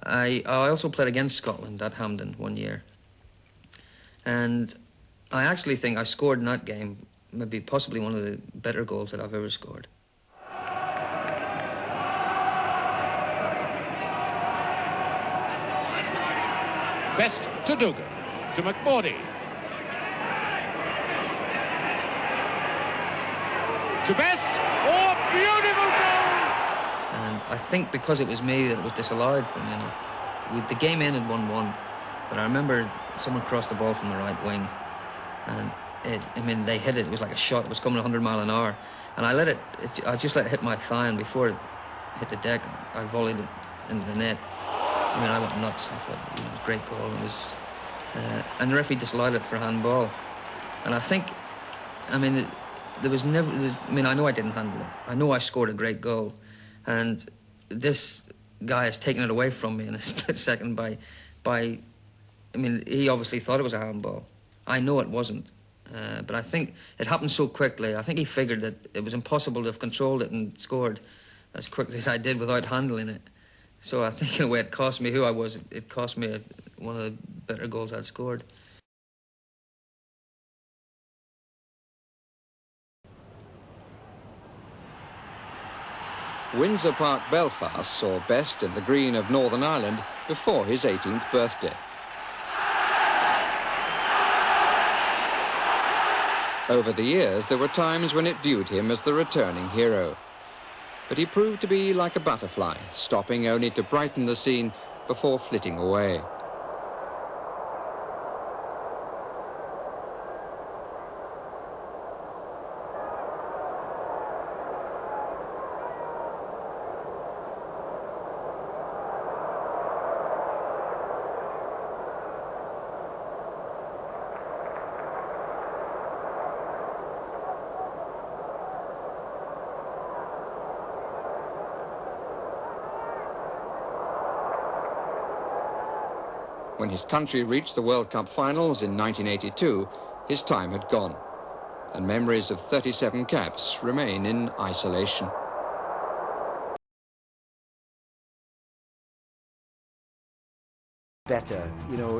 I also played against Scotland at Hampden one year. And I actually think I scored in that game maybe possibly one of the better goals that I've ever scored. Best to Dugan, to McBordy. To Best, oh, beautiful goal! And I think because it was me that it was disallowed for me enough. The game ended 1-1, but I remember someone crossed the ball from the right wing, and they hit it. It was like a shot. It was coming 100 mile an hour, and I just let it hit my thigh, and before it hit the deck, I volleyed it into the net. I went nuts. I thought it was a great goal. It was, and the referee disallowed it for handball. And I think, there was never. I know I didn't handle it. I know I scored a great goal, and this guy has taken it away from me in a split second by. He obviously thought it was a handball. I know it wasn't, but I think it happened so quickly. I think he figured that it was impossible to have controlled it and scored as quickly as I did without handling it. So I think in a way it cost me who I was. It cost me one of the better goals I'd scored. Windsor Park, Belfast saw Best in the green of Northern Ireland before his 18th birthday. Over the years, there were times when it viewed him as the returning hero. But he proved to be like a butterfly, stopping only to brighten the scene before flitting away. When his country reached the World Cup finals in 1982, his time had gone, and memories of 37 caps remain in isolation. Better,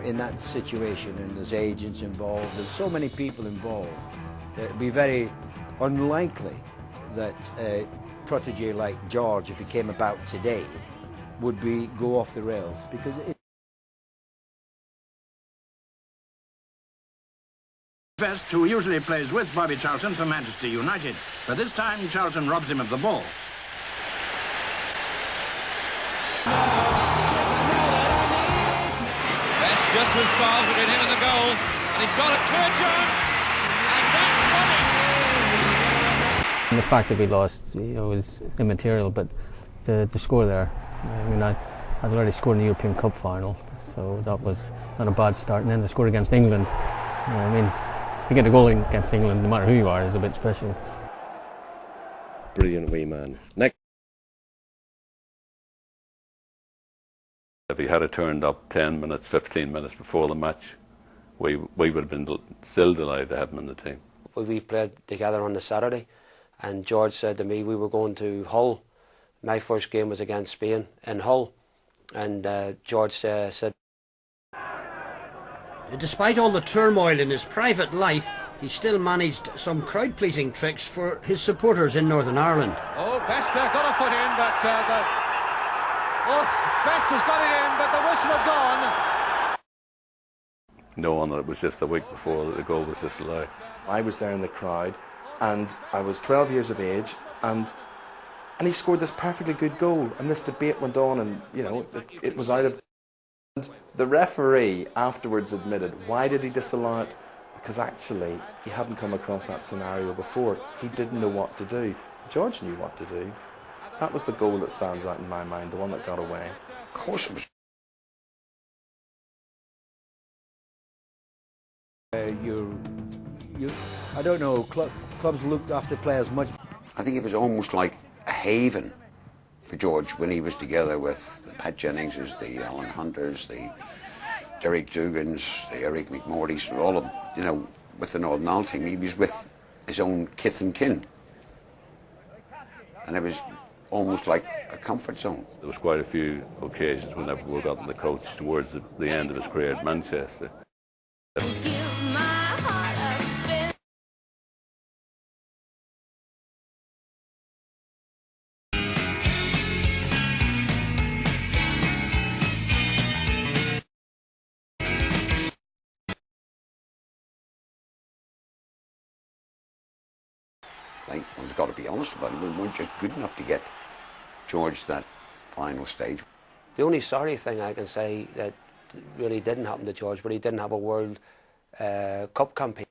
in that situation, and there's agents involved, there's so many people involved, that it'd be very unlikely that a protege like George, if he came about today, would go off the rails, because Best, who usually plays with Bobby Charlton for Manchester United, but this time Charlton robs him of the ball. Best just was far between him and the goal, and he's got a clear chance, and that's won it. The fact that we lost, was immaterial, but the score there, I'd already scored in the European Cup final, so that was not a bad start, and then to score against England, to get a goal against England, no matter who you are, is a bit special. Brilliant wee man. Next. If he had turned up 10 minutes, 15 minutes before the match, we would have been still delighted to have him in the team. We played together on the Saturday, and George said to me we were going to Hull. My first game was against Spain in Hull, and George said, despite all the turmoil in his private life, he still managed some crowd-pleasing tricks for his supporters in Northern Ireland. Oh, Best they're going to put in, but Best has got it in, but the whistle had gone. Knowing that it was just the week before that the goal was disallowed. I was there in the crowd, and I was 12 years of age, and he scored this perfectly good goal, and this debate went on, and it was out of. And the referee afterwards admitted, why did he disallow it? Because actually he hadn't come across that scenario before. He didn't know what to do. George knew what to do. That was the goal that stands out in my mind, the one that got away. of course it was. I don't know, clubs looked after players much. I think it was almost like a haven for George when he was together with the Pat Jenningses, the Alan Hunters, the Derek Dugans, the Eric McMortys, all of them, with the Northern Ireland team. He was with his own kith and kin. And it was almost like a comfort zone. There was quite a few occasions whenever we got in the coach towards the end of his career at Manchester. Like, one's got to be honest about it. We weren't just good enough to get George to that final stage. The only sorry thing I can say that really didn't happen to George, but he didn't have a World Cup campaign.